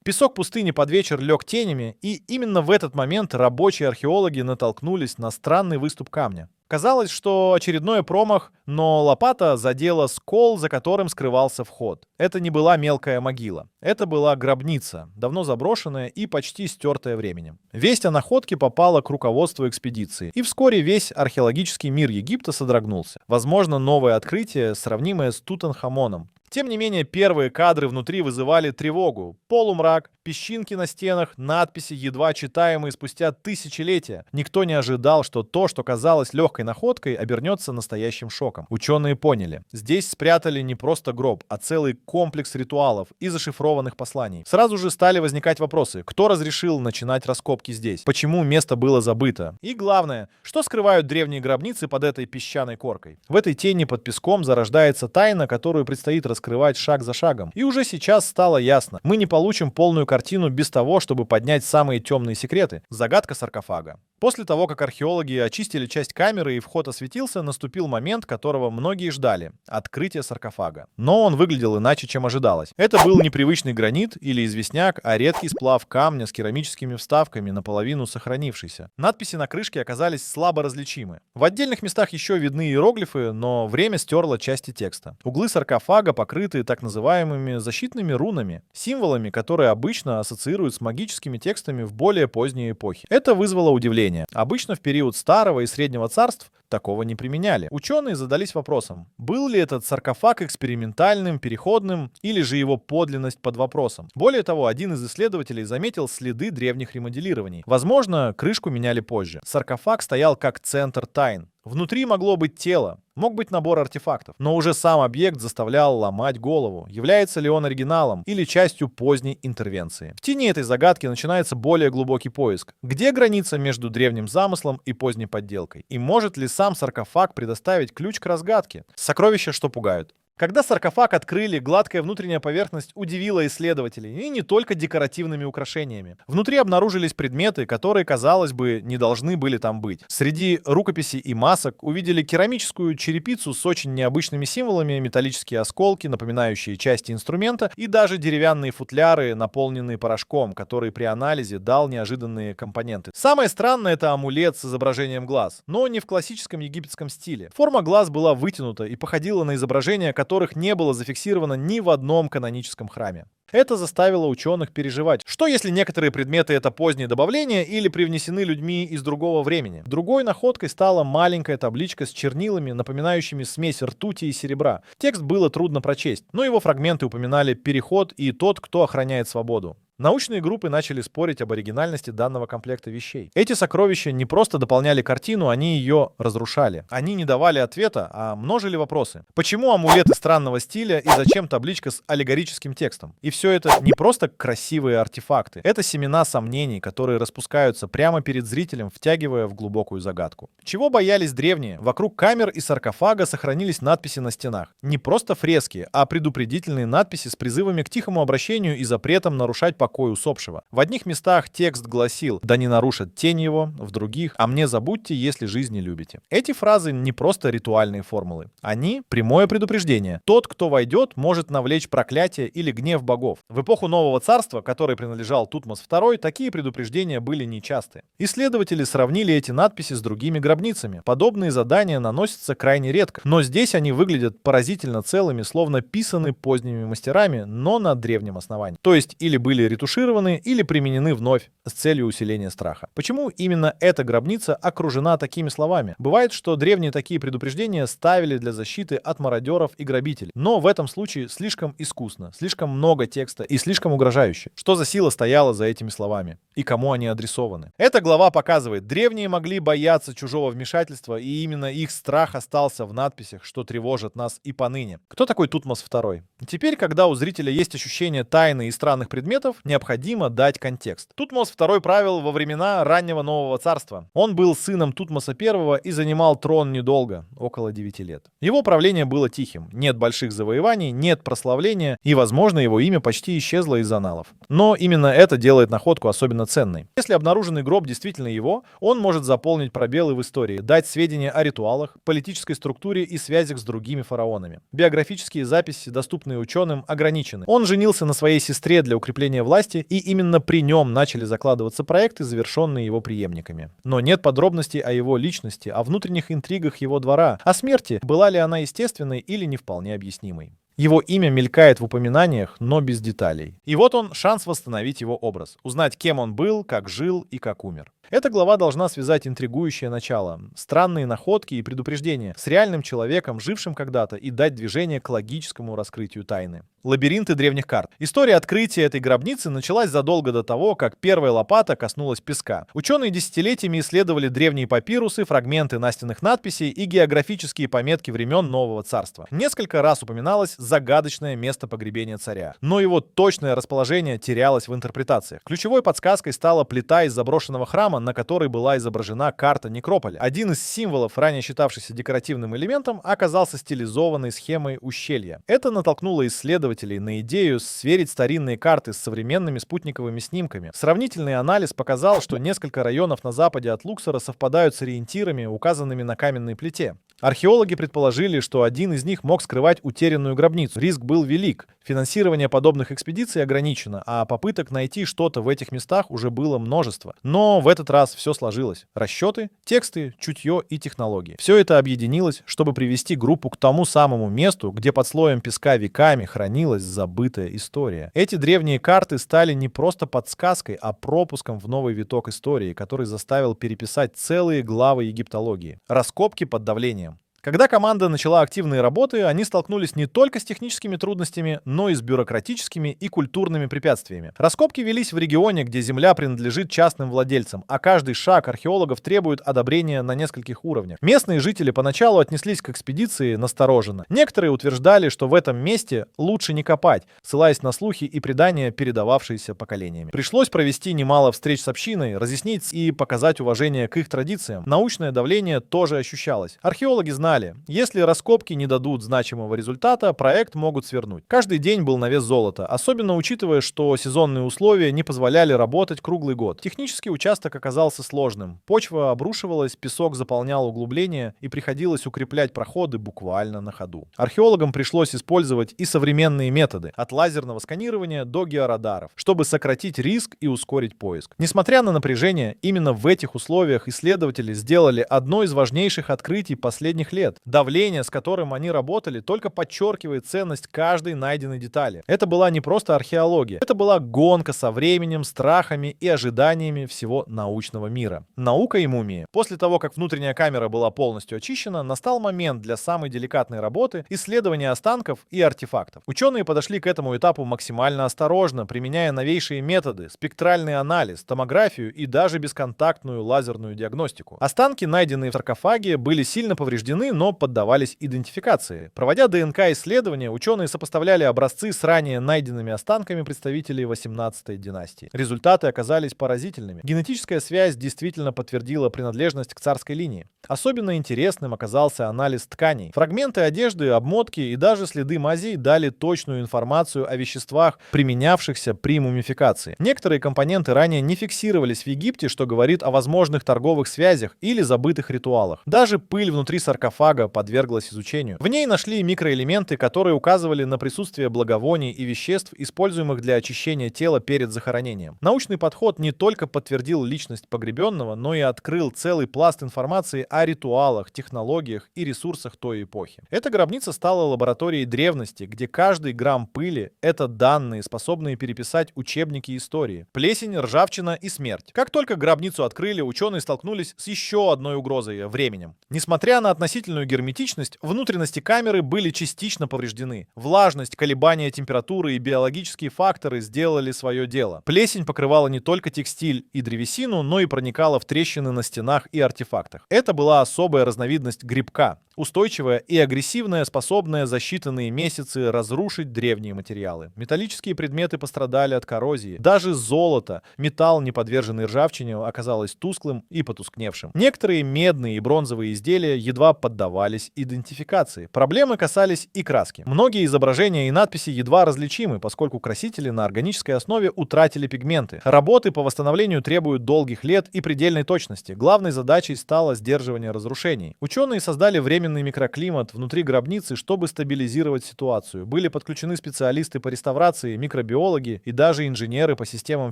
Песок пустыни под вечер лег тенями, и именно в этот момент рабочие археологи натолкнулись на странный выступ камня. Казалось, что очередной промах, но лопата задела скол, за которым скрывался вход. Это не была мелкая могила. Это была гробница, давно заброшенная и почти стертая временем. Весть о находке попала к руководству экспедиции, и вскоре весь археологический мир Египта содрогнулся. Возможно, новое открытие, сравнимое с Тутанхамоном. Тем не менее, первые кадры внутри вызывали тревогу. Полумрак, песчинки на стенах, надписи, едва читаемые спустя тысячелетия. Никто не ожидал, что то, что казалось легкой находкой, обернется настоящим шоком. Ученые поняли. Здесь спрятали не просто гроб, а целый комплекс ритуалов и зашифрованных посланий. Сразу же стали возникать вопросы. Кто разрешил начинать раскопки здесь? Почему место было забыто? И главное, что скрывают древние гробницы под этой песчаной коркой? В этой тени под песком зарождается тайна, которую предстоит раскрывать шаг за шагом. И уже сейчас стало ясно. Мы не получим полную картину без того, чтобы поднять самые темные секреты. Загадка саркофага. После того, как археологи очистили часть камеры и вход осветился, наступил момент, которого многие ждали — открытие саркофага. Но он выглядел иначе, чем ожидалось. Это был непривычный гранит или известняк, а редкий сплав камня с керамическими вставками, наполовину сохранившийся. Надписи на крышке оказались слабо различимы. В отдельных местах еще видны иероглифы, но время стерло части текста. Углы саркофага покрыты так называемыми защитными рунами, символами, которые обычно ассоциируют с магическими текстами в более поздние эпохи. Это вызвало удивление. Обычно в период Старого и Среднего царств такого не применяли. Ученые задались вопросом, был ли этот саркофаг экспериментальным, переходным, или же его подлинность под вопросом. Более того, один из исследователей заметил следы древних ремоделирований. Возможно, крышку меняли позже. Саркофаг стоял как центр тайн. Внутри могло быть тело, мог быть набор артефактов, но уже сам объект заставлял ломать голову, является ли он оригиналом или частью поздней интервенции. В тени этой загадки начинается более глубокий поиск. Где граница между древним замыслом и поздней подделкой? И может ли сам саркофаг предоставить ключ к разгадке? Сокровища, что пугают. Когда саркофаг открыли, гладкая внутренняя поверхность удивила исследователей, и не только декоративными украшениями. Внутри обнаружились предметы, которые, казалось бы, не должны были там быть. Среди рукописей и масок увидели керамическую черепицу с очень необычными символами, металлические осколки, напоминающие части инструмента, и даже деревянные футляры, наполненные порошком, который при анализе дал неожиданные компоненты. Самое странное — это амулет с изображением глаз, но не в классическом египетском стиле. Форма глаз была вытянута и походила на изображения, которых не было зафиксировано ни в одном каноническом храме. Это заставило ученых переживать, что если некоторые предметы — это поздние добавления или привнесены людьми из другого времени. Другой находкой стала маленькая табличка с чернилами, напоминающими смесь ртути и серебра. Текст было трудно прочесть, но его фрагменты упоминали переход и тот, кто охраняет свободу. Научные группы начали спорить об оригинальности данного комплекта вещей. Эти сокровища не просто дополняли картину, они ее разрушали. Они не давали ответа, а множили вопросы. Почему амулеты странного стиля и зачем табличка с аллегорическим текстом? И все это не просто красивые артефакты. Это семена сомнений, которые распускаются прямо перед зрителем, втягивая в глубокую загадку. Чего боялись древние? Вокруг камер и саркофага сохранились надписи на стенах. Не просто фрески, а предупредительные надписи с призывами к тихому обращению и запретом нарушать покой усопшего. В одних местах текст гласил: «Да не нарушат тень его», в других: «А мне забудьте, если жизнь не любите». Эти фразы не просто ритуальные формулы. Они — прямое предупреждение. Тот, кто войдет, может навлечь проклятие или гнев богов. В эпоху Нового Царства, которой принадлежал Тутмос II, такие предупреждения были нечасты. Исследователи сравнили эти надписи с другими гробницами. Подобные задания наносятся крайне редко, но здесь они выглядят поразительно целыми, словно писаны поздними мастерами, но на древнем основании. То есть или были ретушированы или применены вновь с целью усиления страха. Почему именно эта гробница окружена такими словами? Бывает, что древние такие предупреждения ставили для защиты от мародеров и грабителей. Но в этом случае слишком искусно, слишком много текста и слишком угрожающе. Что за сила стояла за этими словами? И кому они адресованы? Эта глава показывает, древние могли бояться чужого вмешательства, и именно их страх остался в надписях, что тревожит нас и поныне. Кто такой Тутмос II? Теперь, когда у зрителя есть ощущение тайны и странных предметов, необходимо дать контекст. Тутмос II правил во времена раннего Нового Царства. Он был сыном Тутмоса I и занимал трон недолго, около 9 лет. Его правление было тихим. Нет больших завоеваний, нет прославления, и, возможно, его имя почти исчезло из аналов. Но именно это делает находку особенно ценной. Если обнаруженный гроб действительно его, он может заполнить пробелы в истории, дать сведения о ритуалах, политической структуре и связях с другими фараонами. Биографические записи, доступные ученым, ограничены. Он женился на своей сестре для укрепления власти власти, и именно при нем начали закладываться проекты, завершенные его преемниками. Но нет подробностей о его личности, о внутренних интригах его двора, о смерти, была ли она естественной или не вполне объяснимой. Его имя мелькает в упоминаниях, но без деталей. И вот он, шанс восстановить его образ, узнать, кем он был, как жил и как умер. Эта глава должна связать интригующее начало, странные находки и предупреждения с реальным человеком, жившим когда-то, и дать движение к логическому раскрытию тайны. Лабиринты древних карт. История открытия этой гробницы началась задолго до того, как первая лопата коснулась песка. Ученые десятилетиями исследовали древние папирусы, фрагменты настенных надписей и географические пометки времен Нового Царства. Несколько раз упоминалось загадочное место погребения царя, но его точное расположение терялось в интерпретациях. Ключевой подсказкой стала плита из заброшенного храма, на которой была изображена карта некрополя. Один из символов, ранее считавшийся декоративным элементом, оказался стилизованной схемой ущелья. Это натолкнуло исследователей на идею сверить старинные карты с современными спутниковыми снимками. Сравнительный анализ показал, что несколько районов на западе от Луксора совпадают с ориентирами, указанными на каменной плите. Археологи предположили, что один из них мог скрывать утерянную гробницу. Риск был велик. Финансирование подобных экспедиций ограничено, а попыток найти что-то в этих местах уже было множество. Но в этот раз все сложилось. Расчеты, тексты, чутье и технологии. Все это объединилось, чтобы привести группу к тому самому месту, где под слоем песка веками хранилась забытая история. Эти древние карты стали не просто подсказкой, а пропуском в новый виток истории, который заставил переписать целые главы египтологии. Раскопки под давлением. Когда команда начала активные работы, они столкнулись не только с техническими трудностями, но и с бюрократическими и культурными препятствиями. Раскопки велись в регионе, где земля принадлежит частным владельцам, а каждый шаг археологов требует одобрения на нескольких уровнях. Местные жители поначалу отнеслись к экспедиции настороженно. Некоторые утверждали, что в этом месте лучше не копать, ссылаясь на слухи и предания, передававшиеся поколениями. Пришлось провести немало встреч с общиной, разъяснить и показать уважение к их традициям. Научное давление тоже ощущалось. Археологи знали, если раскопки не дадут значимого результата, проект могут свернуть. Каждый день был на вес золота, особенно учитывая, что сезонные условия не позволяли работать круглый год. Технический участок оказался сложным. Почва обрушивалась, песок заполнял углубления и приходилось укреплять проходы буквально на ходу. Археологам пришлось использовать и современные методы, от лазерного сканирования до георадаров, чтобы сократить риск и ускорить поиск. Несмотря на напряжение, именно в этих условиях исследователи сделали одно из важнейших открытий последних лет. Давление, с которым они работали, только подчеркивает ценность каждой найденной детали. Это была не просто археология, это была гонка со временем, страхами и ожиданиями всего научного мира. Наука и мумии. После того, как внутренняя камера была полностью очищена, настал момент для самой деликатной работы — исследования останков и артефактов. Ученые подошли к этому этапу максимально осторожно, применяя новейшие методы, спектральный анализ, томографию и даже бесконтактную лазерную диагностику. Останки, найденные в саркофаге, были сильно повреждены, но поддавались идентификации. Проводя ДНК-исследования, ученые сопоставляли образцы с ранее найденными останками представителей 18-й династии. Результаты оказались поразительными. Генетическая связь действительно подтвердила принадлежность к царской линии. Особенно интересным оказался анализ тканей. Фрагменты одежды, обмотки и даже следы мазей дали точную информацию о веществах, применявшихся при мумификации. Некоторые компоненты ранее не фиксировались в Египте, что говорит о возможных торговых связях или забытых ритуалах. Даже пыль внутри саркофага подверглась изучению. В ней нашли микроэлементы, которые указывали на присутствие благовоний и веществ, используемых для очищения тела перед захоронением. Научный подход не только подтвердил личность погребенного, но и открыл целый пласт информации о ритуалах, технологиях и ресурсах той эпохи. Эта гробница стала лабораторией древности, где каждый грамм пыли — это данные, способные переписать учебники истории. Плесень, ржавчина и смерть. Как только гробницу открыли, ученые столкнулись с еще одной угрозой — временем. Несмотря на относительную герметичность, внутренности камеры были частично повреждены. Влажность, колебания температуры и биологические факторы сделали свое дело. Плесень покрывала не только текстиль и древесину, но и проникала в трещины на стенах и артефактах. Это была особая разновидность грибка, устойчивая и агрессивная, способная за считанные месяцы разрушить древние материалы. Металлические предметы пострадали от коррозии. Даже золото, металл, не подверженный ржавчине, оказалось тусклым и потускневшим. Некоторые медные и бронзовые изделия едва поддавались идентификации. Проблемы касались и краски. Многие изображения и надписи едва различимы, поскольку красители на органической основе утратили пигменты. Работы по восстановлению требуют долгих лет и предельной точности. Главной задачей стало сдерживание разрушений. Ученые создали временные временный микроклимат внутри гробницы, чтобы стабилизировать ситуацию. Были подключены специалисты по реставрации, микробиологи и даже инженеры по системам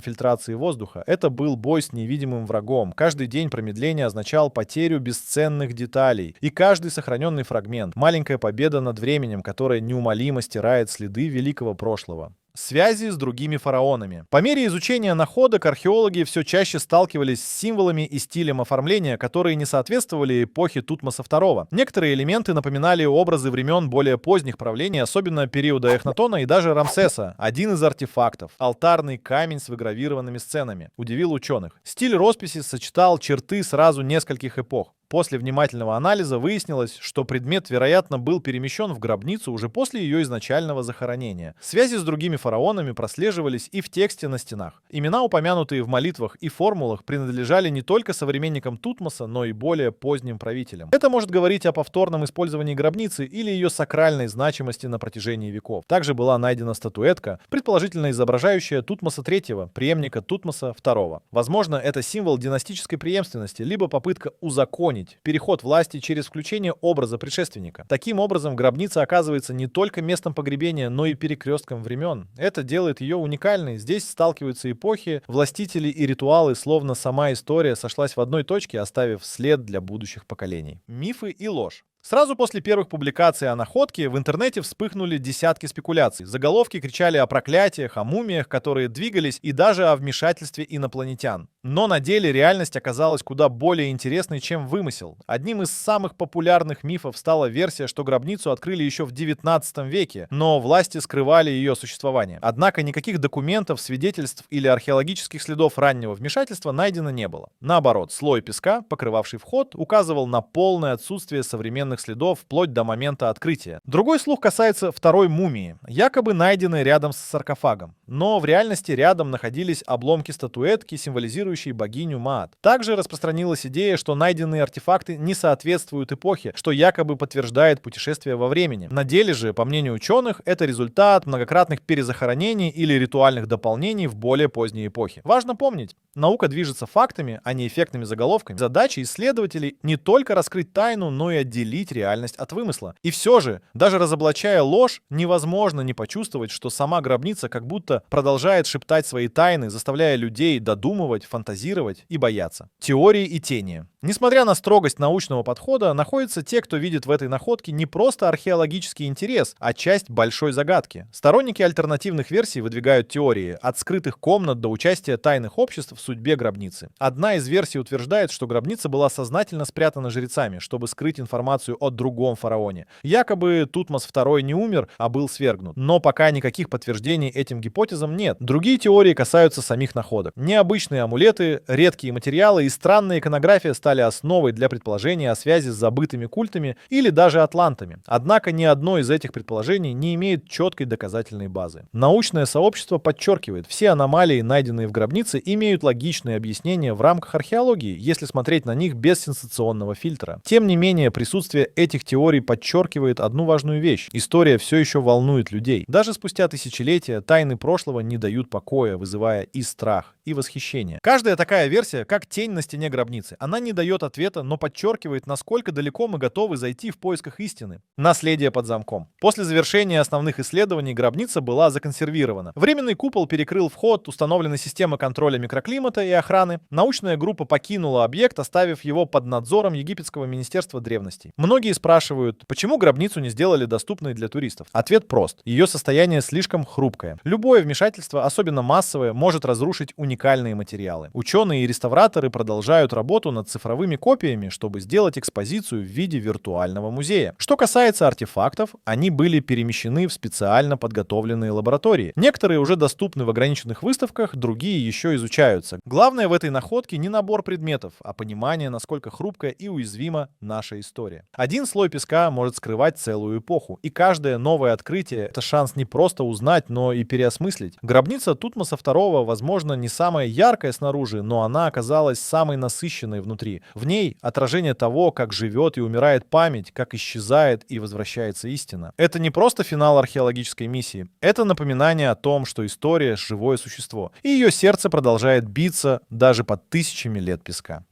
фильтрации воздуха. Это был бой с невидимым врагом. Каждый день промедления означал потерю бесценных деталей. И каждый сохраненный фрагмент — маленькая победа над временем, которая неумолимо стирает следы великого прошлого. Связи с другими фараонами. По мере изучения находок археологи все чаще сталкивались с символами и стилем оформления, которые не соответствовали эпохе Тутмоса II. Некоторые элементы напоминали образы времен более поздних правлений, особенно периода Эхнатона и даже Рамсеса. Один из артефактов — алтарный камень с выгравированными сценами — удивил ученых. Стиль росписи сочетал черты сразу нескольких эпох. После внимательного анализа выяснилось, что предмет, вероятно, был перемещен в гробницу уже после ее изначального захоронения. Связи с другими фараонами прослеживались и в тексте на стенах. Имена, упомянутые в молитвах и формулах, принадлежали не только современникам Тутмоса, но и более поздним правителям. Это может говорить о повторном использовании гробницы или ее сакральной значимости на протяжении веков. Также была найдена статуэтка, предположительно изображающая Тутмоса III, преемника Тутмоса II. Возможно, это символ династической преемственности, либо попытка узаконить переход власти через включение образа предшественника. Таким образом, гробница оказывается не только местом погребения, но и перекрестком времен. Это делает ее уникальной. Здесь сталкиваются эпохи, властители и ритуалы, словно сама история сошлась в одной точке, оставив след для будущих поколений. Мифы и ложь. Сразу после первых публикаций о находке в интернете вспыхнули десятки спекуляций. Заголовки кричали о проклятиях, о мумиях, которые двигались, и даже о вмешательстве инопланетян. Но на деле реальность оказалась куда более интересной, чем вымысел. Одним из самых популярных мифов стала версия, что гробницу открыли еще в 19 веке, но власти скрывали ее существование. Однако никаких документов, свидетельств или археологических следов раннего вмешательства найдено не было. Наоборот, слой песка, покрывавший вход, указывал на полное отсутствие современных следов вплоть до момента открытия. Другой слух касается второй мумии, якобы найденной рядом с саркофагом. Но в реальности рядом находились обломки статуэтки, символизирующей богиню Маат. Также распространилась идея, что найденные артефакты не соответствуют эпохе, что якобы подтверждает путешествие во времени. На деле же, по мнению ученых, это результат многократных перезахоронений или ритуальных дополнений в более поздней эпохе. Важно помнить, наука движется фактами, а не эффектными заголовками. Задача исследователей не только раскрыть тайну, но и отделить реальность от вымысла. И все же, даже разоблачая ложь, невозможно не почувствовать, что сама гробница как будто продолжает шептать свои тайны, заставляя людей додумывать, фантазировать и бояться. Теории и тени. Несмотря на строгость научного подхода, находятся те, кто видит в этой находке не просто археологический интерес, а часть большой загадки. Сторонники альтернативных версий выдвигают теории от скрытых комнат до участия тайных обществ в судьбе гробницы. Одна из версий утверждает, что гробница была сознательно спрятана жрецами, чтобы скрыть информацию о другом фараоне. Якобы Тутмос II не умер, а был свергнут. Но пока никаких подтверждений этим гипотезам нет. Другие теории касаются самих находок. Необычные амулеты, редкие материалы и странная иконография стали основой для предположения о связи с забытыми культами или даже атлантами. Однако ни одно из этих предположений не имеет четкой доказательной базы. Научное сообщество подчеркивает, все аномалии, найденные в гробнице, имеют логичные объяснения в рамках археологии, если смотреть на них без сенсационного фильтра. Тем не менее, присутствие этих теорий подчеркивает одну важную вещь. История все еще волнует людей. Даже спустя тысячелетия тайны прошлого не дают покоя, вызывая и страх, и восхищение. Каждая такая версия как тень на стене гробницы. Она не дает ответа, но подчеркивает, насколько далеко мы готовы зайти в поисках истины. Наследие под замком. После завершения основных исследований гробница была законсервирована. Временный купол перекрыл вход, установлены системы контроля микроклимата и охраны. Научная группа покинула объект, оставив его под надзором Египетского министерства древностей. Многие спрашивают, почему гробницу не сделали доступной для туристов. Ответ прост. Ее состояние слишком хрупкое. Любое вмешательство, особенно массовое, может разрушить уникальные материалы. Ученые и реставраторы продолжают работу над цифровыми копиями, чтобы сделать экспозицию в виде виртуального музея. Что касается артефактов, они были перемещены в специально подготовленные лаборатории. Некоторые уже доступны в ограниченных выставках, другие еще изучаются. Главное в этой находке не набор предметов, а понимание, насколько хрупкая и уязвима наша история. Один слой песка может скрывать целую эпоху, и каждое новое открытие — это шанс не просто узнать, но и переосмыслить. Гробница Тутмоса II, возможно, не самая яркая снаружи, но она оказалась самой насыщенной внутри. В ней отражение того, как живет и умирает память, как исчезает и возвращается истина. Это не просто финал археологической миссии, это напоминание о том, что история — живое существо, и ее сердце продолжает биться даже под тысячами лет песка.